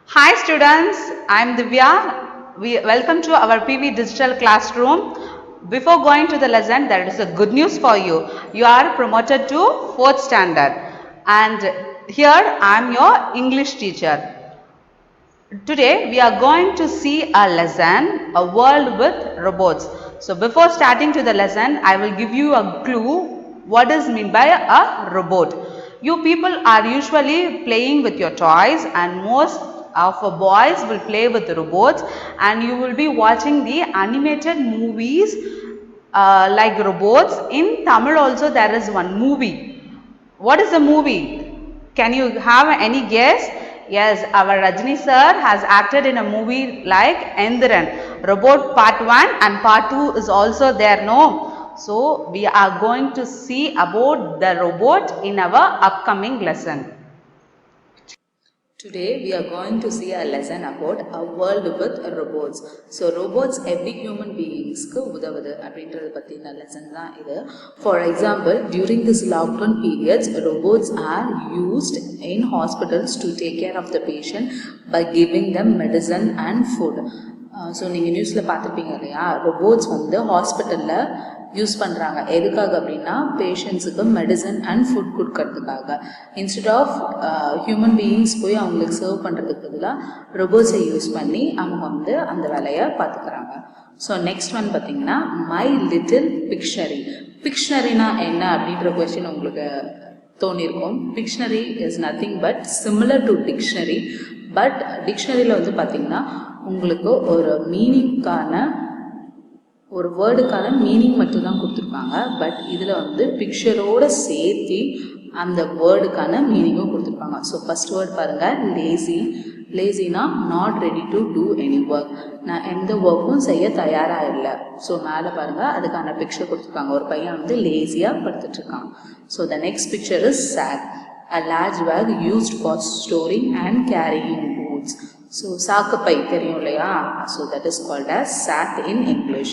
Hi students, I am Divya. Welcome to our PV Digital Classroom. Before going to the lesson, there is a good news for you. You are promoted to 4th standard and here I am your English teacher. Today we are going to see a lesson, a world with robots. So before starting to the lesson, I will give you a clue what is meant by a robot. You people are usually playing with your toys and most of boys will play with the robots and you will be watching the animated movies like robots. In Tamil also there is one movie. What is the movie? Can you have any guess? Yes, our Rajni sir has acted in a movie like Endiran. Robot part 1 and part 2 is also there, no? So, we are going to see about the robot in our upcoming lesson. Today we are going to see a lesson about a world with robots. So robots every human beings க்கு உதவுது அப்படின்றது பத்தின lesson தான் இது. For example, during this lockdown periods, robots are used in hospitals to take care of the patient by giving them medicine and food. So நீங்கள் நியூஸில் பார்த்துருப்பீங்க இல்லையா, robots வந்து ஹாஸ்பிட்டலில் யூஸ் பண்ணுறாங்க. எதுக்காக அப்படின்னா பேஷண்ட்ஸுக்கு மெடிசன் அண்ட் ஃபுட் கொடுக்கறதுக்காக. இன்ஸ்டெட் ஆஃப் ஹியூமன் பீயிங்ஸ் போய் அவங்களுக்கு சர்வ் பண்ணுறதுக்கு பதிலாக ரொபோட்ஸை யூஸ் பண்ணி அவங்க வந்து அந்த வேலையை பார்த்துக்கிறாங்க. ஸோ நெக்ஸ்ட் ஒன் பார்த்தீங்கன்னா மை லிட்டில் பிக்ஷனரி. பிக்ஷனரினா என்ன அப்படின்ற கொஸ்டின் உங்களுக்கு தோணியிருக்கும். Pictionary is nothing but similar to dictionary. But டிக்ஷனரியில் வந்து பார்த்திங்கன்னா உங்களுக்கு ஒரு மீனிங்கான ஒரு வேர்டுக்கான மீனிங் மட்டும்தான் கொடுத்துருப்பாங்க. பட் இதில் வந்து பிக்சரோடு சேர்த்து அந்த வேர்டுக்கான மீனிங்கும் கொடுத்துருப்பாங்க. ஸோ ஃபஸ்ட் வேர்ட் பாருங்கள், லேசி. லேசினா not ready to do any work. நான் எந்த ஒர்க்கும் செய்ய தயாராக இல்லை. ஸோ மேலே பாருங்கள் அதுக்கான பிக்சர் கொடுத்துருக்காங்க. ஒரு பையன் வந்து லேசியாக படுத்துட்ருக்கான். So the next picture is sack. A large bag used for storing and carrying goods. So சாக்குப்பை தெரியும் இல்லையா, so that is called as sack in English.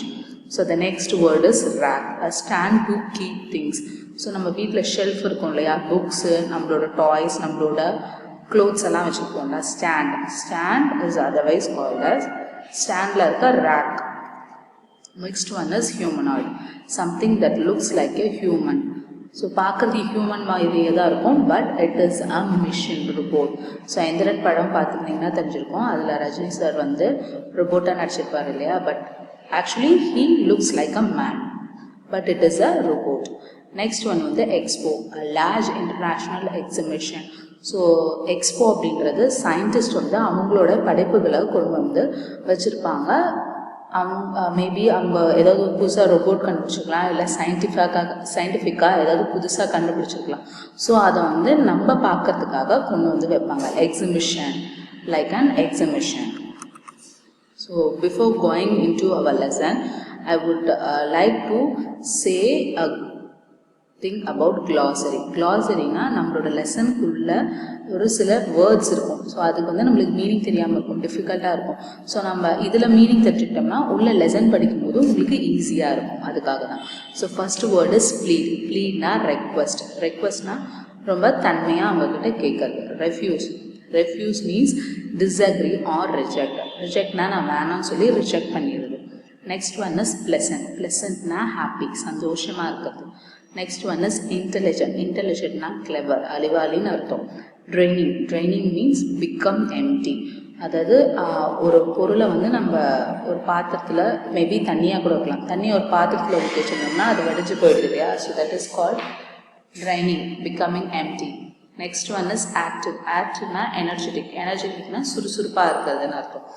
So the next word is rack, a stand to keep things. So நம்ம வீட்டில் shelf இருக்கும் இல்லையா, books, நம்மளோட toys, நம்மளோட clothes எல்லாம் வச்சுருக்கோம்ல, stand. Stand is otherwise called as ஸ்டாண்டில் இருக்க rack. Next one is humanoid, something that looks like a human. So பார்க்குறது ஹியூமன் மாதிரியே தான் இருக்கும், but it is a machine robot. So Enthiran படம் பார்த்துக்கிட்டிங்கன்னா தெரிஞ்சிருக்கும், அதில் ரஜினி சார் வந்து ரோபோட்டாக நடிச்சிருப்பார் இல்லையா, but actually he looks like a man, but it is a robot. Next one வந்து expo, a large international exhibition. So expo அப்படின்றது சயின்டிஸ்ட் வந்து அவங்களோட படைப்புகளை கொண்டு வந்து வச்சுருப்பாங்க. மேபி அவங்க ஏதாவது புதுசாக ரோபோட் கண்டுபிடிச்சிருக்கலாம், இல்லை சயின்டிஃபிக்காக ஏதாவது புதுசாக கண்டுபிடிச்சிருக்கலாம். ஸோ அதை வந்து நம்ம பார்க்கறதுக்காக கொண்டு வந்து வைப்பாங்க. Exhibition, like an exhibition. So before going in to our lesson, I would like to say a thing about glossary. glossary-னா நம்மளோட லெசனுக்குள்ளே ஒரு சில வேர்ட்ஸ் இருக்கும். ஸோ அதுக்கு வந்து நம்மளுக்கு மீனிங் தெரியாமல் இருக்கும், டிஃபிகல்ட்டாக இருக்கும். ஸோ நம்ம இதில் மீனிங் தெரிஞ்சுக்கிட்டோம்னா உள்ள லெசன் படிக்கும்போது உங்களுக்கு ஈஸியாக இருக்கும். அதுக்காக தான். So first word is plead. ப்ளீட்னா ரெக்வஸ்ட். ரெக்வஸ்ட்னா ரொம்ப தன்மையாக அவங்கக்கிட்ட கேட்குறது. Refuse. Refuse means disagree or reject. ரிஜெக்ட்னா நான் வேணாம்னு சொல்லி ரிஜெக்ட் பண்ணிடுது. Next one is pleasant. ப்ளசன்ட்னா ஹாப்பி, சந்தோஷமாக இருக்கிறது. Next one is intelligent. இன்டெலிஜென்ட்னா கிளவர், அறிவாளின்னு அர்த்தம். Draining. Draining means become empty. அதாவது ஒரு பொருளை வந்து நம்ம ஒரு பாத்திரத்தில் மேபி தண்ணியாக கூட இருக்கலாம், தண்ணி ஒரு பாத்திரத்தில் ஊற்றி வச்சுருந்தோம்னா அது வடிஞ்சு போயிடுது இல்லையா. So that is called draining, becoming empty. Next one is active. ஆக்டிவ்னா எனர்ஜெட்டிக். எனர்ஜெட்டிக்னா சுறுசுறுப்பாக இருக்கிறதுன்னு அர்த்தம்.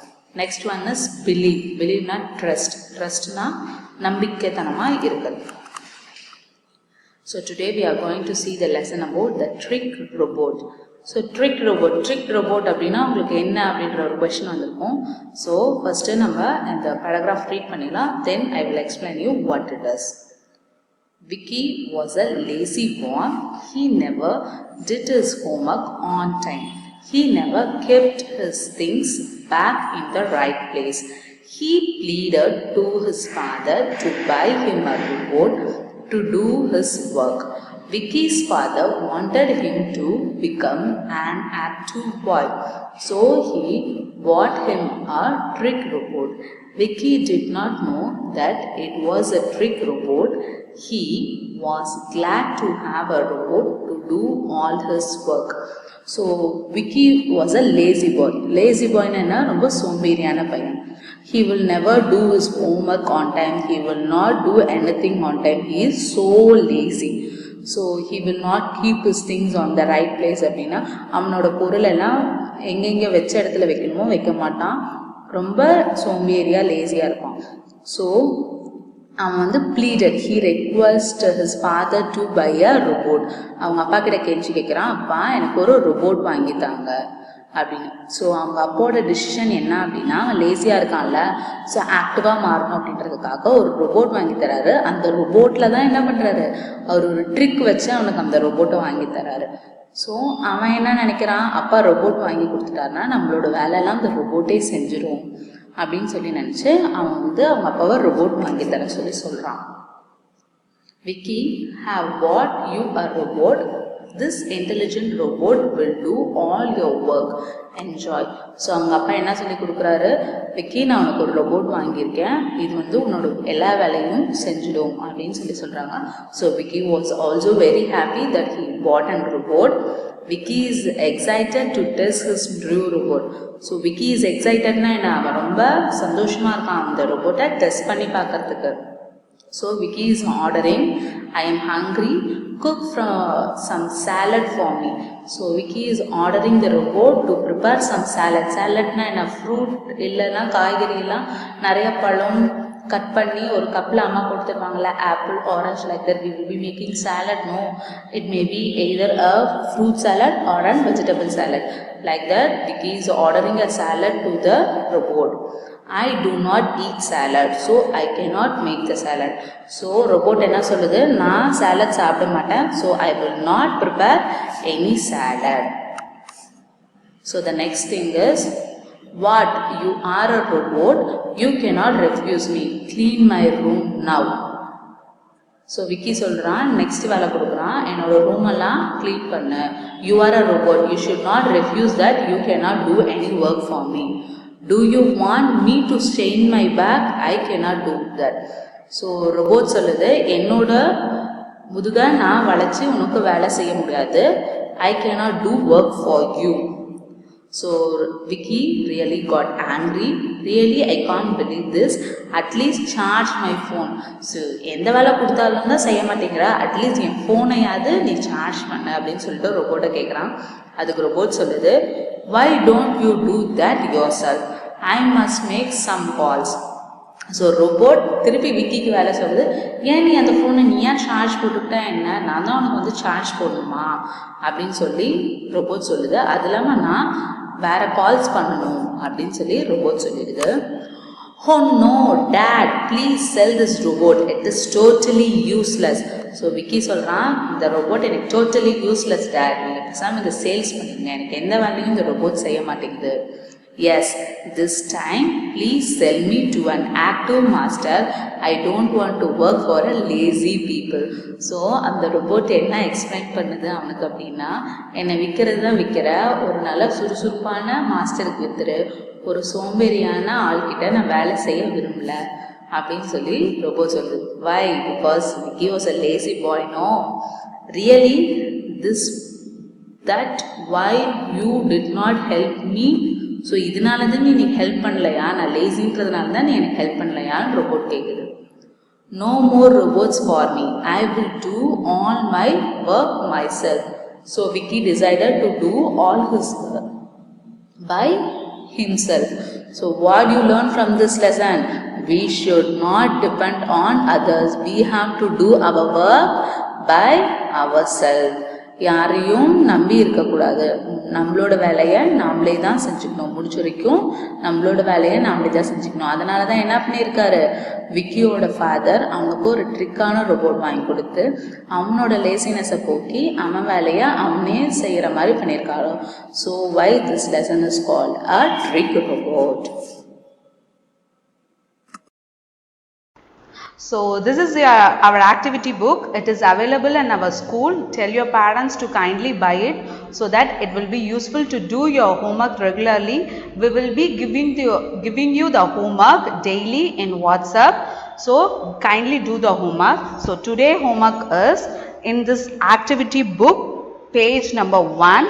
Next one is believe. பிலீவ்னா ட்ரஸ்ட். ட்ரஸ்ட்னா நம்பிக்கைத்தனமாக இருக்கிறது. So today we are going to see the lesson about the trick robot. So trick robot அப்படின்னா உங்களுக்கு என்ன அப்படின்ற ஒரு கொஸ்டின் வந்திருக்கும். ஸோ ஃபஸ்ட்டு நம்ம இந்த பேராகிராஃப் ரீட் பண்ணிடலாம், then I will explain you what it is. Vicky was a lazy boy. He never did his homework on time. He never kept his things back in the right place. He pleaded to his father to buy him a robot to do his work. Vicky's father wanted him to become an active boy, so he bought him a trick robot. Vicky did not know that it was a trick robot. He was glad to have a robot to do all his work. So Vicky was a lazy boy. Lazy boy na romba somberiana payan. He will never do his homework on time. He will not do anything on time. He is so lazy. So he will not keep his things on the right place அப்படின்னா அவனோட பொருள் எல்லாம் எங்கெங்கே வச்ச இடத்துல வைக்கணுமோ வைக்க மாட்டான். ரொம்ப சோம்பேறியாக லேசியாக இருப்பான். ஸோ அவன் வந்து pleaded, he request his father to buy a robot. அவங்க அப்பா கிட்ட கெஞ்சி கேட்குறான், அப்பா எனக்கு ஒரு ரோபோட் வாங்கித்தாங்க அப்படின்னு. ஸோ அவங்க அப்போட டிசிஷன் என்ன அப்படின்னா, லேசியாக இருக்கான்ல, ஸோ ஆக்டிவாக மாறணும் அப்படின்றதுக்காக ஒரு ரோபோட் வாங்கி தராரு. அந்த ரோபோட்டில் தான் என்ன பண்ணுறாரு, அவர் ஒரு ட்ரிக் வச்சு அவனுக்கு அந்த ரோபோட்டை வாங்கி தராரு. ஸோ அவன் என்ன நினைக்கிறான், அப்பா ரோபோட் வாங்கி கொடுத்துட்டாருன்னா நம்மளோட வேலையெல்லாம் அந்த ரோபோட்டே செஞ்சிடும் அப்படின்னு சொல்லி நினச்சி அவன் வந்து அவங்க அப்பாவை ரோபோட் வாங்கி தர சொல்லி சொல்கிறான். Vicky have bought you a robot. This intelligent robot will do all your work. Enjoy. So அவங்க அப்பா என்ன சொல்லி கொடுக்குறாரு, விக்கி நான் உனக்கு ஒரு ரோபோட் வாங்கியிருக்கேன், இது வந்து உன்னோட எல்லா வேலையும் செஞ்சிடும் அப்படின்னு சொல்லி சொல்கிறாங்க. So Vicky was also very happy that he bought and robot. Vicky is excited to test his new robot. So Vicky is எக்ஸைட்டட்னா என்ன, அவன் ரொம்ப சந்தோஷமாக இருக்கான் அந்த ரோபோட்டை டெஸ்ட் பண்ணி பார்க்கறதுக்கு. So Vicky is ordering, I am hungry, cook some salad for me. So Vicky is ordering the robot to prepare some salad. Salad na என்ன, ஃப்ரூட் இல்லைன்னா காய்கறி எல்லாம் நிறைய பழம் கட் பண்ணி ஒரு கப்பில் அம்மா கொடுத்துருப்பாங்களே, apple, orange, like that we will be making salad. No, it may be either a fruit salad or a vegetable salad. Like that Vicky is ordering a salad to the robot. I do not eat salad, so I cannot make the salad. So robot என்ன சொல்லுது, நான் salad சாப்பிட மாட்டேன், so I will not prepare any salad. So the next thing is, what, you are a robot, you cannot refuse me, clean my room now. So Vicky சொல்கிறான், next வேலை கொடுக்குறான், என்னோட ரூமெல்லாம் clean பண்ணு. You are a robot, you should not refuse that, you cannot do any work for me. Do you want me to stain my back? I cannot do that. So robot சொல்லுது, என்னோட முதுக நான் வளைச்சி உனக்கு வேலை செய்ய முடியாது. I cannot do work for you. So Vicky really got angry. Really, I can't believe this. At least charge my phone. So எந்த வேலை கொடுத்தாலும் தான் செய்ய மாட்டேங்கிறா, அட்லீஸ்ட் என் ஃபோனையாவது நீ சார்ஜ் பண்ண அப்படின்னு சொல்லிட்டு ரோபோட்டை கேட்குறான். அதுக்கு ரோபோட் சொல்லுது, why don't you do that yourself? I must make some calls. So robot திருப்பி விக்கிக்கு வேலை சொல்லுது, ஏன் நீ அந்த ஃபோனை நீ ஏன் சார்ஜ் போட்டுக்கிட்டா என்ன, நான் தான் உனக்கு வந்து சார்ஜ் போடணுமா அப்படின்னு சொல்லி ரோபோட் சொல்லுது. அது இல்லாமல் நான் வேற கால்ஸ் பண்ணணும் அப்படின்னு சொல்லி robot சொல்லிடுது. Oh no, Dad, please sell this robot. It is totally useless. So Vicky சொல்கிறான், இந்த ரோபோட் எனக்கு டோட்டலி யூஸ்லெஸ் டேட், நீங்கள் பேசாமல் இதை சேல்ஸ் பண்ணுங்க, எனக்கு எந்த வேலையும் இந்த ரோபோட் செய்ய மாட்டேங்குது. Yes, this time please sell me to an active master. I don't want to work for a lazy people. So அந்த ரோபோட் என்ன எக்ஸ்பிளைன் பண்ணுது அவனுக்கு அப்படின்னா, என்னை விற்கிறது தான் விற்கிற, ஒரு நல்ல சுறுசுறுப்பான மாஸ்டருக்கு விற்றுரு, ஒரு சோம்பேறியான ஆள்கிட்ட நான் வேலை செய்ய விரும்பல அப்படின்னு சொல்லி ரோபோட் சொல்லுது. Why? Because Vicky was a lazy boy. No, really, that why you did not help me. So இதனால தான் நீ எனக்கு ஹெல்ப் பண்ணலையா, நான் லேசின்றதுனால தான் நீ எனக்கு ஹெல்ப் பண்ணலையான்னு ரோபோட் கேட்குது. No more robots for me. I will do all my work myself. So Vicky decided to do all his work by himself. So what do you learn from this lesson? We should not depend on others. We have to do our work by ourselves. யாரையும் நம்பி இருக்கக்கூடாது, நம்மளோட வேலையை நாமளே தான் செஞ்சுக்கணும், முடிச்ச வரைக்கும் நம்மளோட வேலையை நாமளே தான் செஞ்சுக்கணும். அதனால தான் என்ன பண்ணியிருக்காரு, விக்கியோட ஃபாதர் அவனுக்கு ஒரு ட்ரிக்கான ரோபோட் வாங்கி கொடுத்து அவனோட லேசினஸை போக்கி அவன் வேலையை அவனே செய்கிற மாதிரி பண்ணியிருக்காரு. So why this lesson is called a trick robot. So this is our activity book. It is available in our school. Tell your parents to kindly buy it so that it will be useful to do your homework regularly. We will be giving you the homework daily in WhatsApp. So kindly do the homework. So today homework is in this activity book, page number 1,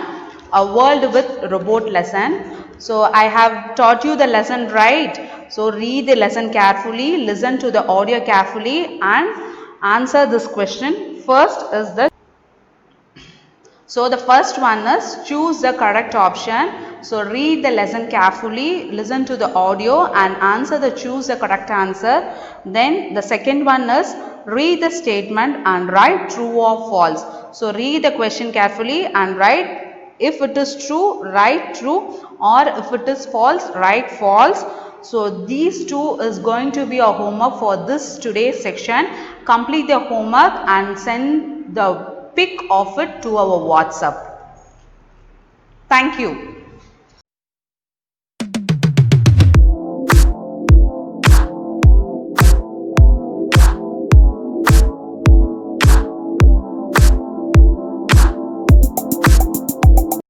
a world with robot lesson. So I have taught you the lesson, right? So read the lesson carefully, listen to the audio carefully and answer this question. First is the first one is choose the correct option. So read the lesson carefully, listen to the audio and answer the choose the correct answer. Then the second one is read the statement and write true or false. So read the question carefully and write, if it is true, write true, or if it is false, write false. So these two is going to be our homework for this today's section. Complete the homework and send the pic of it to our WhatsApp. Thank you.